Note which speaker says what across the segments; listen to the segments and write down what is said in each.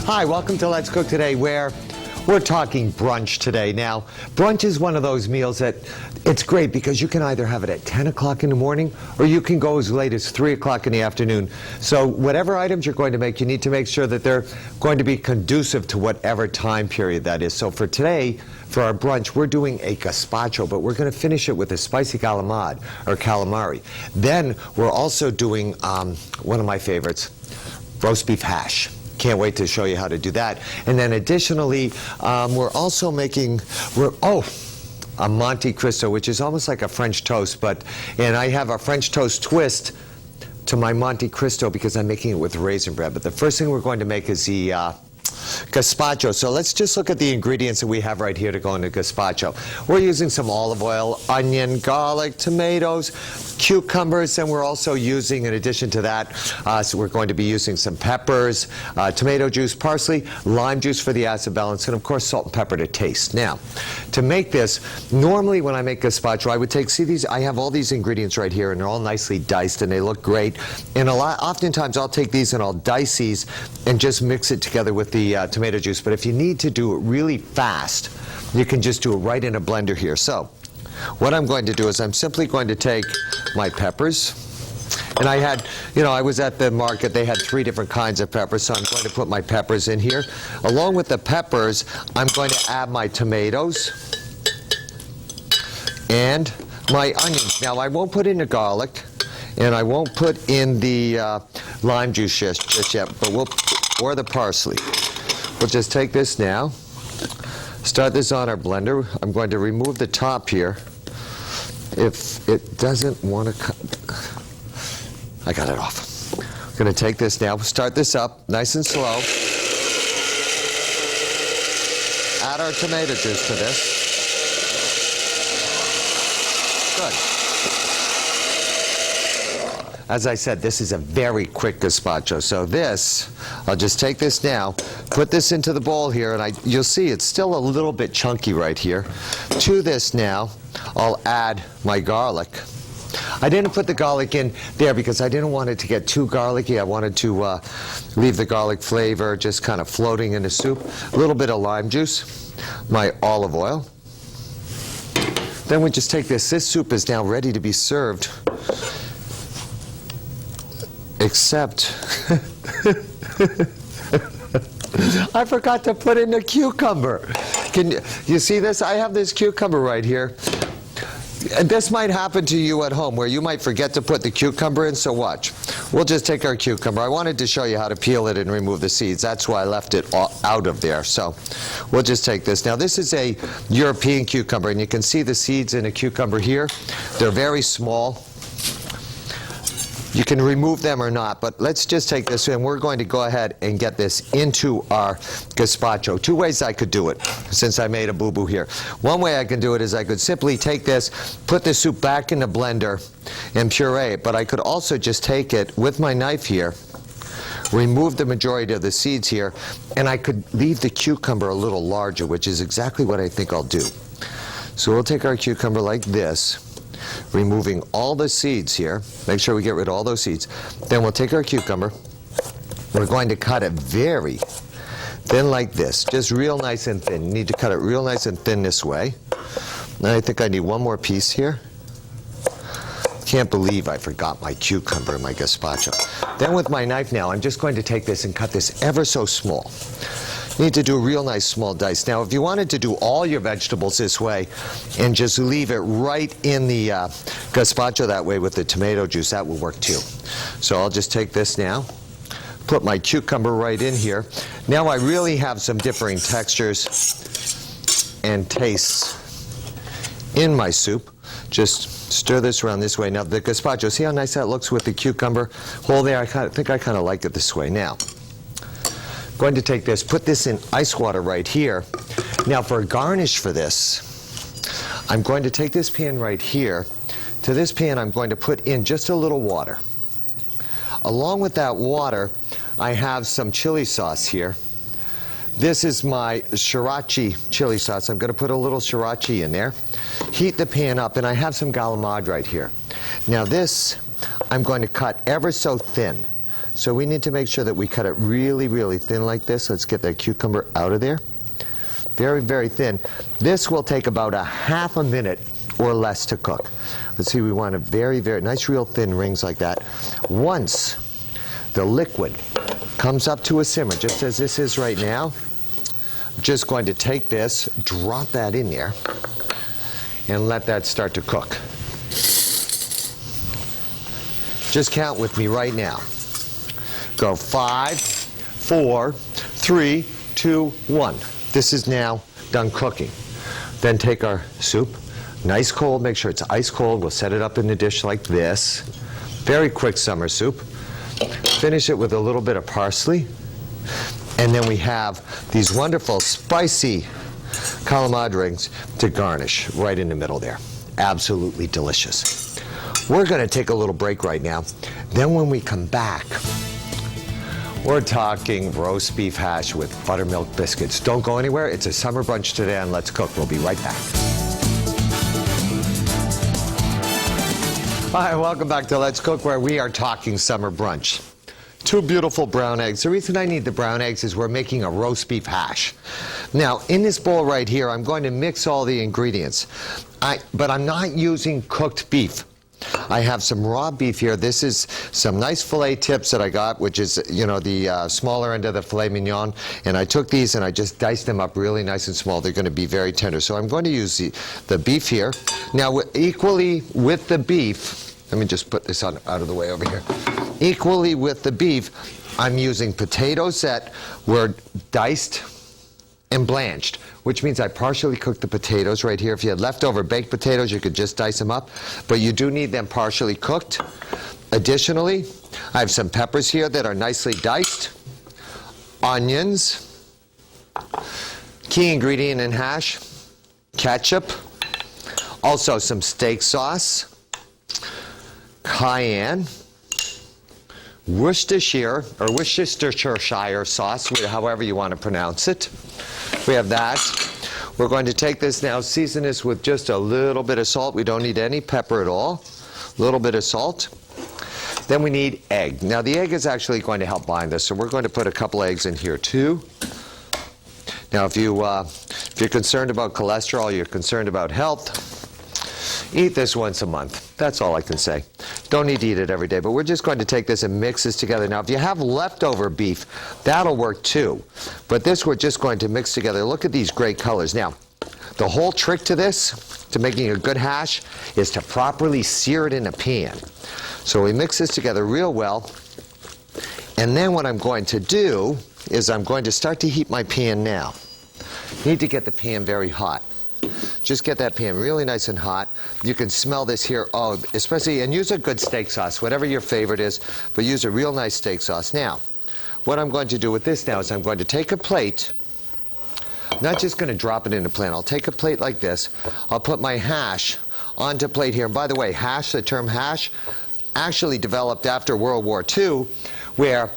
Speaker 1: Hi, welcome to Let's Cook Today, where we're talking brunch today. Now, brunch is one of those meals that it's great because you can either have it at 10 o'clock in the morning or you can go as late as 3 o'clock in the afternoon. So whatever items you're going to make, you need to make sure that they're going to be conducive to whatever time period that is. So for today, for our brunch, we're doing a gazpacho, but we're going to finish it with a spicy calamari, or calamari. Then we're also doing one of my favorites, roast beef hash. Can't wait to show you how to do that. And then additionally, we're also making, a Monte Cristo, which is almost like a French toast, and I have a French toast twist to my Monte Cristo because I'm making it with raisin bread. But the first thing we're going to make is the gazpacho. So let's just look at the ingredients that we have right here to go into gazpacho. We're using some olive oil, onion, garlic, tomatoes, cucumbers, and we're also using, in addition to that, so we're going to be using some peppers, tomato juice, parsley, lime juice for the acid balance, and of course salt and pepper to taste. Now, to make this, normally when I make gazpacho, I would take, see these, I have all these ingredients right here, and they're all nicely diced, and they look great. And oftentimes I'll take these and I'll dice these and just mix it together with the tomato juice. But if you need to do it really fast, you can just do it right in a blender here. So what I'm going to do is I'm simply going to take my peppers, and I had, I was at the market, they had 3 different kinds of peppers, so I'm going to put my peppers in here. Along with the peppers, I'm going to add my tomatoes and my onions. Now, I won't put in the garlic, and I won't put in the lime juice just yet, but or the parsley. We'll just take this now, start this on our blender. I'm going to remove the top here. If it doesn't want to cut, I got it off. I'm going to take this now, start this up nice and slow. Add our tomato juice to this. Good. As I said, this is a very quick gazpacho. So this, I'll just take this now, put this into the bowl here, and you'll see it's still a little bit chunky right here. To this now, I'll add my garlic. I didn't put the garlic in there because I didn't want it to get too garlicky. I wanted to leave the garlic flavor just kind of floating in the soup. A little bit of lime juice, my olive oil. Then we just take this. This soup is now ready to be served. Except, I forgot to put in the cucumber. Can you see this? I have this cucumber right here. And this might happen to you at home where you might forget to put the cucumber in, so watch. We'll just take our cucumber. I wanted to show you how to peel it and remove the seeds. That's why I left it out of there. So we'll just take this. Now, this is a European cucumber, and you can see the seeds in a cucumber here. They're very small. You can remove them or not, but let's just take this, and we're going to go ahead and get this into our gazpacho. 2 ways I could do it, since I made a boo-boo here. One way I can do it is I could simply take this, put the soup back in the blender, and puree it, but I could also just take it with my knife here, remove the majority of the seeds here, and I could leave the cucumber a little larger, which is exactly what I think I'll do. So we'll take our cucumber like this, removing all the seeds here. Make sure we get rid of all those seeds. Then we'll take our cucumber. We're going to cut it very thin like this, just real nice and thin. You need to cut it real nice and thin this way. And I think I need one more piece here. Can't believe I forgot my cucumber in my gazpacho. Then with my knife now, I'm just going to take this and cut this ever so small. You need to do a real nice small dice. Now, if you wanted to do all your vegetables this way and just leave it right in the gazpacho that way with the tomato juice, that will work too. So I'll just take this now, put my cucumber right in here. Now I really have some differing textures and tastes in my soup. Just stir this around this way. Now the gazpacho, see how nice that looks with the cucumber whole there? I think I kind of like it this way. Now, going to take this, put this in ice water right here. Now for a garnish for this, I'm going to take this pan right here. To this pan, I'm going to put in just a little water. Along with that water, I have some chili sauce here. This is my sriracha chili sauce. I'm going to put a little sriracha in there. Heat the pan up, and I have some galamad right here. Now this, I'm going to cut ever so thin. So we need to make sure that we cut it really, really thin like this. Let's get that cucumber out of there. Very, very thin. This will take about a half a minute or less to cook. Let's see, we want a very, very nice, real thin rings like that. Once the liquid comes up to a simmer, just as this is right now, I'm just going to take this, drop that in there, and let that start to cook. Just count with me right now. Go 5, 4, 3, 2, 1. This is now done cooking. Then take our soup, nice cold, make sure it's ice cold. We'll set it up in the dish like this. Very quick summer soup. Finish it with a little bit of parsley. And then we have these wonderful spicy calamari rings to garnish right in the middle there. Absolutely delicious. We're going to take a little break right now. Then when we come back, we're talking roast beef hash with buttermilk biscuits. Don't go anywhere. It's a summer brunch today on Let's Cook. We'll be right back. Hi, welcome back to Let's Cook, where we are talking summer brunch. 2 beautiful brown eggs. The reason I need the brown eggs is we're making a roast beef hash. Now, in this bowl right here, I'm going to mix all the ingredients. But I'm not using cooked beef. I have some raw beef here. This is some nice filet tips that I got, which is, you know, the smaller end of the filet mignon. And I took these and I just diced them up really nice and small. They're going to be very tender. So I'm going to use the beef here. Now, equally with the beef, let me just put this out of the way over here. Equally with the beef, I'm using potatoes that were diced and blanched, which means I partially cooked the potatoes right here. If you had leftover baked potatoes, you could just dice them up, but you do need them partially cooked. Additionally, I have some peppers here that are nicely diced, onions, key ingredient in hash, ketchup, also some steak sauce, cayenne, Worcestershire sauce, however you want to pronounce it. We have that. We're going to take this now, season this with just a little bit of salt. We don't need any pepper at all. A little bit of salt. Then we need egg. Now the egg is actually going to help bind this, so we're going to put a couple eggs in here too. Now if you're concerned about cholesterol, you're concerned about health, eat this once a month. That's all I can say. Don't need to eat it every day, but we're just going to take this and mix this together. Now, if you have leftover beef, that'll work too. But this we're just going to mix together. Look at these great colors. Now, the whole trick to this, to making a good hash, is to properly sear it in a pan. So we mix this together real well. And then what I'm going to do is I'm going to start to heat my pan now. Need to get the pan very hot. Just get that pan really nice and hot. You can smell this here, especially, and use a good steak sauce, whatever your favorite is, but use a real nice steak sauce. Now, what I'm going to do with this now is I'm going to take a plate, not just going to drop it in a pan. I'll take a plate like this. I'll put my hash onto a plate here. And by the way, hash, the term hash, actually developed after World War II, where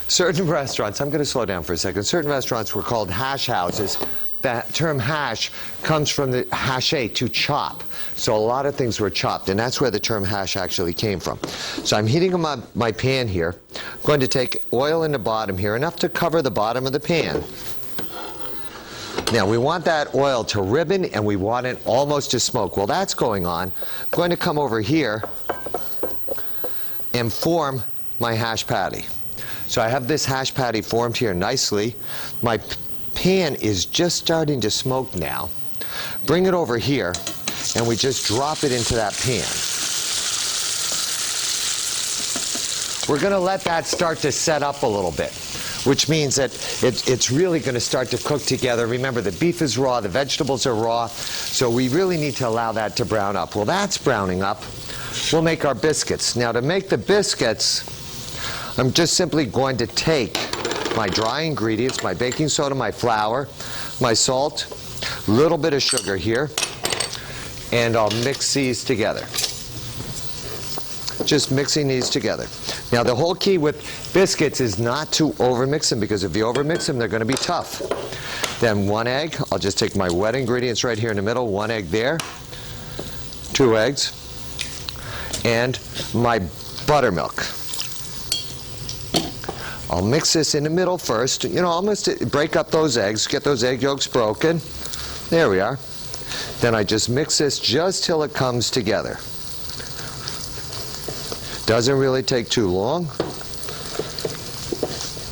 Speaker 1: certain restaurants, I'm going to slow down for a second, certain restaurants were called hash houses. That term hash comes from the haché, to chop. So a lot of things were chopped, and that's where the term hash actually came from. So I'm heating my pan here. I'm going to take oil in the bottom here, enough to cover the bottom of the pan. Now we want that oil to ribbon, and we want it almost to smoke. While that's going on, I'm going to come over here and form my hash patty. So I have this hash patty formed here nicely. My pan is just starting to smoke now. Bring it over here, and we just drop it into that pan. We're going to let that start to set up a little bit, which means that it's really going to start to cook together. Remember, the beef is raw, the vegetables are raw, so we really need to allow that to brown up. Well, that's browning up. We'll make our biscuits. Now, to make the biscuits, I'm just simply going to take my dry ingredients, my baking soda, my flour, my salt, a little bit of sugar here, and I'll mix these together. Just mixing these together. Now the whole key with biscuits is not to overmix them, because if you overmix them, they're going to be tough. Then 1 egg. I'll just take my wet ingredients right here in the middle. 1 egg there. 2 eggs. and my buttermilk. I'll mix this in the middle first. You know, almost break up those eggs, get those egg yolks broken. There we are. Then I just mix this just till it comes together. Doesn't really take too long.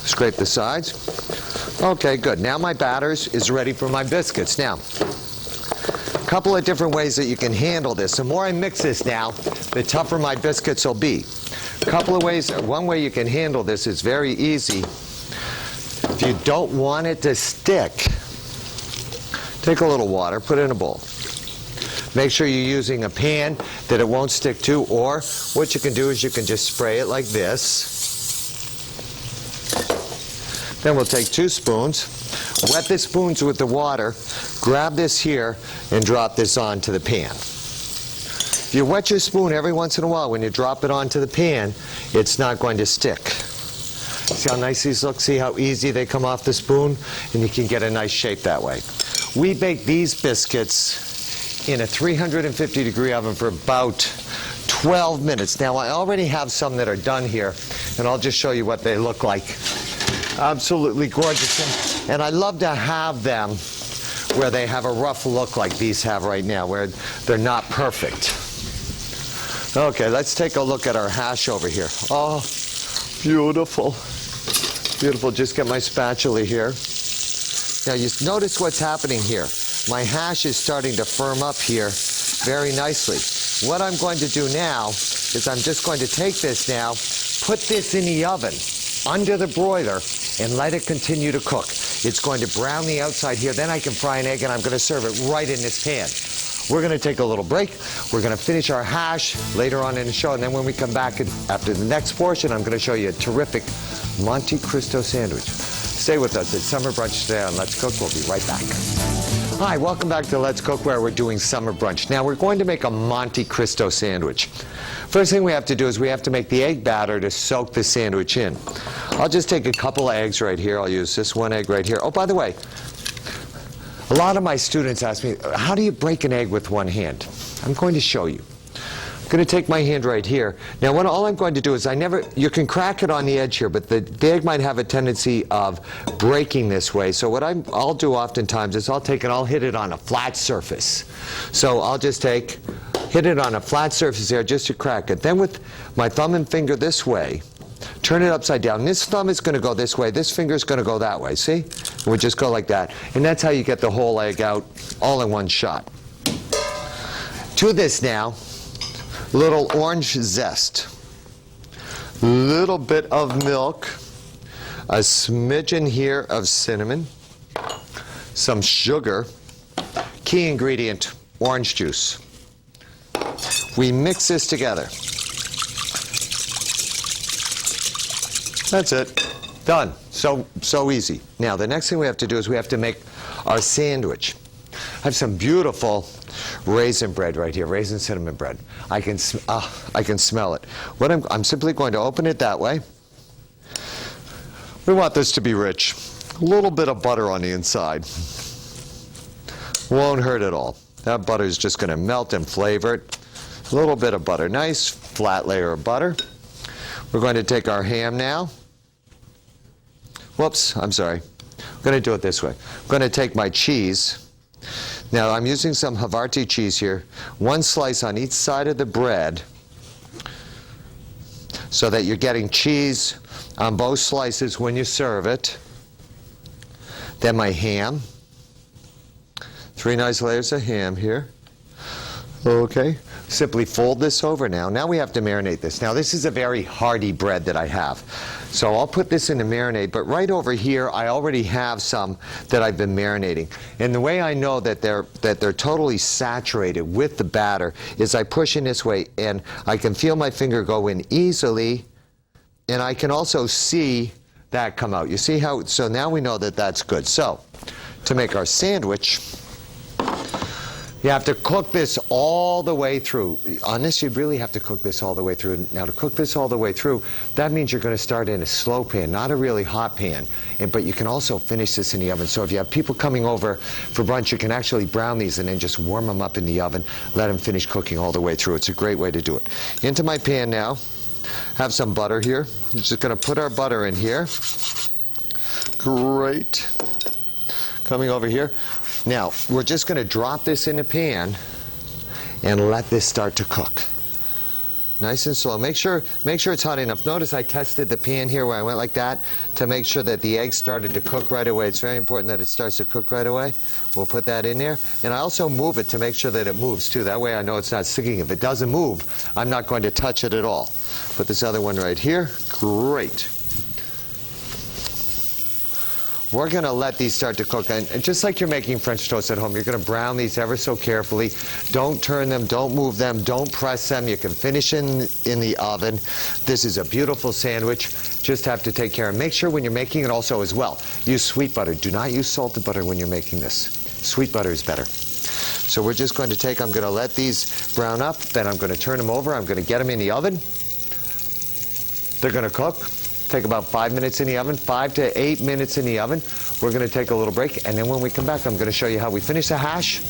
Speaker 1: Scrape the sides. Okay, good. Now my batter is ready for my biscuits. Now, a couple of different ways that you can handle this. The more I mix this now, the tougher my biscuits will be. A couple of ways. One way you can handle this is very easy. If you don't want it to stick, take a little water, put it in a bowl. Make sure you're using a pan that it won't stick to, or what you can do is you can just spray it like this. Then we'll take 2 spoons, wet the spoons with the water, grab this here, and drop this onto the pan. If you wet your spoon every once in a while, when you drop it onto the pan, it's not going to stick. See how nice these look? See how easy they come off the spoon? And you can get a nice shape that way. We bake these biscuits in a 350-degree oven for about 12 minutes. Now, I already have some that are done here, and I'll just show you what they look like. Absolutely gorgeous. And I love to have them where they have a rough look like these have right now, where they're not perfect. Okay, let's take a look at our hash over here. Oh, beautiful. Beautiful. Just get my spatula here. Now, you notice what's happening here. My hash is starting to firm up here very nicely. What I'm going to do now is I'm just going to take this now, put this in the oven under the broiler, and let it continue to cook. It's going to brown the outside here. Then I can fry an egg, and I'm going to serve it right in this pan. We're going to take a little break. We're going to finish our hash later on in the show, and then when we come back after the next portion, I'm going to show you a terrific Monte Cristo sandwich. Stay with us at Summer Brunch today on Let's Cook. We'll be right back. Hi, welcome back to Let's Cook, where we're doing Summer Brunch. Now, we're going to make a Monte Cristo sandwich. First thing we have to do is we have to make the egg batter to soak the sandwich in. I'll just take a couple of eggs right here. I'll use this one egg right here. Oh, by the way, a lot of my students ask me, how do you break an egg with one hand? I'm going to show you. I'm going to take my hand right here. Now, all I'm going to do is you can crack it on the edge here, but the egg might have a tendency of breaking this way. So what I'll do oftentimes is I'll hit it on a flat surface. So I'll just hit it on a flat surface there just to crack it. Then with my thumb and finger this way, turn it upside down. This thumb is going to go this way. This finger is going to go that way. See? And we just go like that. And that's how you get the whole egg out all in one shot. To this now, little orange zest, little bit of milk, a smidgen here of cinnamon, some sugar, key ingredient, orange juice. We mix this together. That's it. Done. So easy. Now, the next thing we have to do is we have to make our sandwich. I have some beautiful raisin bread right here, raisin cinnamon bread. I can smell it. I'm simply going to open it that way. We want this to be rich. A little bit of butter on the inside. Won't hurt at all. That butter is just going to melt and flavor it. A little bit of butter. Nice flat layer of butter. We're going to take our ham now. Whoops, I'm sorry. I'm going to do it this way. I'm going to take my cheese. Now, I'm using some Havarti cheese here. One slice on each side of the bread so that you're getting cheese on both slices when you serve it. Then my ham. 3 nice layers of ham here. Okay. Simply fold this over now. Now we have to marinate this. Now, this is a very hearty bread that I have. So I'll put this in the marinade, but right over here I already have some that I've been marinating. And the way I know that they're totally saturated with the batter is I push in this way, and I can feel my finger go in easily, and I can also see that come out. You see how? So now we know that that's good. So to make our sandwich, You have to cook this all the way through. On this, you really have to cook this all the way through. Now, to cook this all the way through, that means you're going to start in a slow pan, not a really hot pan. But you can also finish this in the oven. So if you have people coming over for brunch, you can actually brown these and then just warm them up in the oven, let them finish cooking all the way through. It's a great way to do it. Into my pan now, have some butter here. I'm just going to put our butter in here. Great. Coming over here. Now, we're just going to drop this in the pan and let this start to cook. Nice and slow. Make sure it's hot enough. Notice I tested the pan here where I went like that to make sure that the eggs started to cook right away. It's very important that it starts to cook right away. We'll put that in there. And I also move it to make sure that it moves too. That way I know it's not sticking. If it doesn't move, I'm not going to touch it at all. Put this other one right here. Great. We're going to let these start to cook. And just like you're making French toast at home, you're going to brown these ever so carefully. Don't turn them, don't move them, don't press them. You can finish in the oven. This is a beautiful sandwich. Just have to take care and make sure when you're making it also as well, use sweet butter. Do not use salted butter when you're making this. Sweet butter is better. So we're just going to take, I'm going to let these brown up, then I'm going to turn them over. I'm going to get them in the oven. They're going to cook. Take about 5 minutes in the oven, 5 to 8 minutes in the oven. We're going to take a little break, and then when we come back, I'm going to show you how we finish the hash.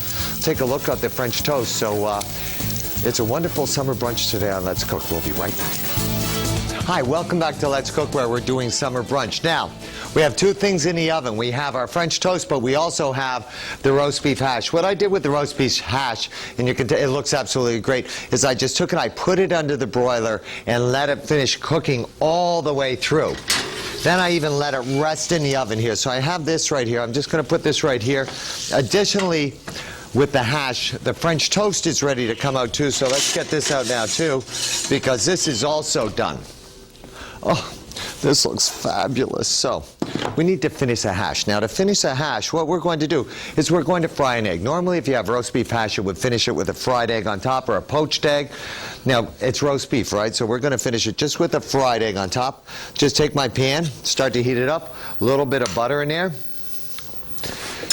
Speaker 1: Take a look at the French toast. So it's a wonderful summer brunch today on Let's Cook. We'll be right back. Hi, welcome back to Let's Cook, where we're doing summer brunch. Now, we have two things in the oven. We have our French toast, but we also have the roast beef hash. What I did with the roast beef hash, and you can it looks absolutely great, is I just took it, I put it under the broiler and let it finish cooking all the way through. Then I even let it rest in the oven here. So I have this right here. I'm just going to put this right here. Additionally, with the hash, the French toast is ready to come out too. So let's get this out now too, because this is also done. Oh, this looks fabulous. So we need to finish the hash. Now, to finish the hash, what we're going to do is we're going to fry an egg. Normally, if you have roast beef hash, you would finish it with a fried egg on top or a poached egg. Now, it's roast beef, right? So we're going to finish it just with a fried egg on top. Just take my pan, start to heat it up, a little bit of butter in there.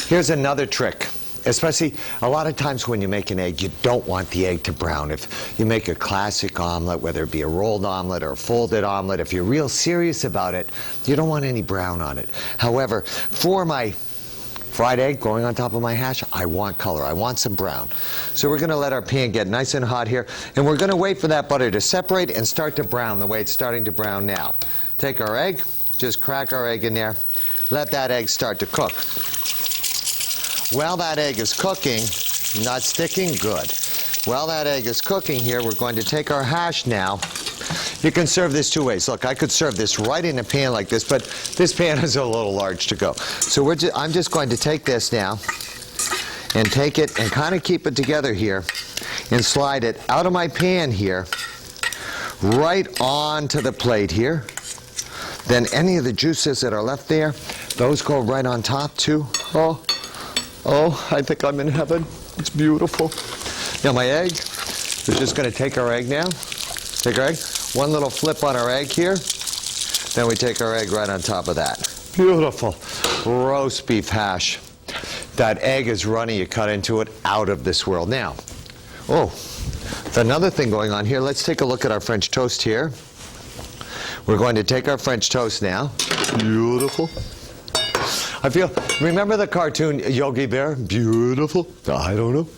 Speaker 1: Here's another trick. Especially a lot of times when you make an egg, you don't want the egg to brown. If you make a classic omelet, whether it be a rolled omelet or a folded omelet, if you're real serious about it, you don't want any brown on it. However, for my fried egg going on top of my hash, I want color. I want some brown. So we're going to let our pan get nice and hot here, and we're going to wait for that butter to separate and start to brown the way it's starting to brown now. Take our egg, just crack our egg in there, let that egg start to cook. While that egg is cooking, not sticking, good. While that egg is cooking here, we're going to take our hash now. You can serve this two ways. Look, I could serve this right in a pan like this, but this pan is a little large to go. So I'm just going to take this now and take it and kind of keep it together here and slide it out of my pan here, right onto the plate here. Then any of the juices that are left there, those go right on top too. Oh, I think I'm in heaven. It's beautiful. Now my egg, we're just going to take our egg now. Take our egg, one little flip on our egg here. Then we take our egg right on top of that. Beautiful roast beef hash. That egg is runny, you cut into it, out of this world. Now, another thing going on here, let's take a look at our French toast here. We're going to take our French toast now. Beautiful. Remember the cartoon Yogi Bear? Beautiful. I don't know.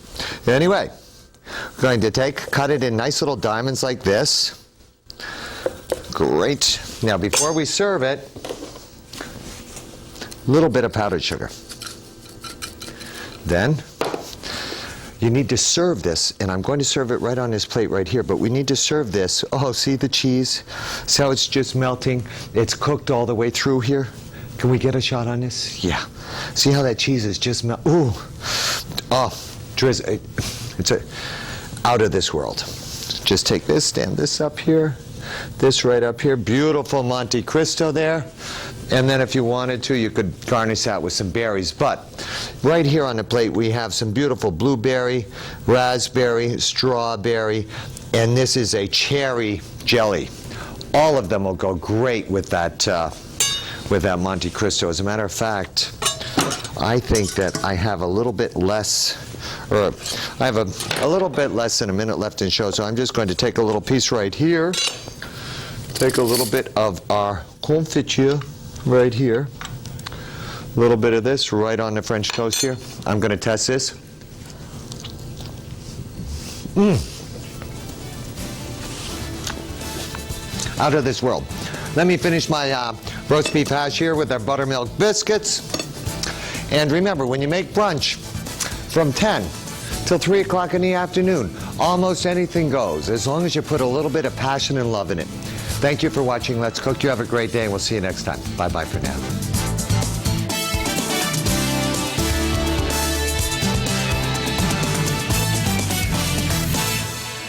Speaker 1: Anyway, we're going to cut it in nice little diamonds like this. Great. Now, before we serve it, a little bit of powdered sugar. Then, you need to serve this, and I'm going to serve it right on this plate right here, but we need to serve this. Oh, see the cheese? See how it's just melting? It's cooked all the way through here. Can we get a shot on this? Yeah. See how that cheese is just ooh. Oh, it's out of this world. Just take this, stand this up here, this right up here. Beautiful Monte Cristo there. And then if you wanted to, you could garnish that with some berries. But right here on the plate, we have some beautiful blueberry, raspberry, strawberry, and this is a cherry jelly. All of them will go great with that Monte Cristo. As a matter of fact, I think that I have a little bit less or I have a little bit less than a minute left in show, so I'm just going to take a little piece right here, take a little bit of our confiture right here, a little bit of this right on the French toast here. I'm going to test this. Out of this world. Let me finish my roast beef hash here with our buttermilk biscuits. And remember, when you make brunch from 10 till 3 o'clock in the afternoon, almost anything goes, as long as you put a little bit of passion and love in it. Thank you for watching Let's Cook. You have a great day, and we'll see you next time. Bye-bye for now.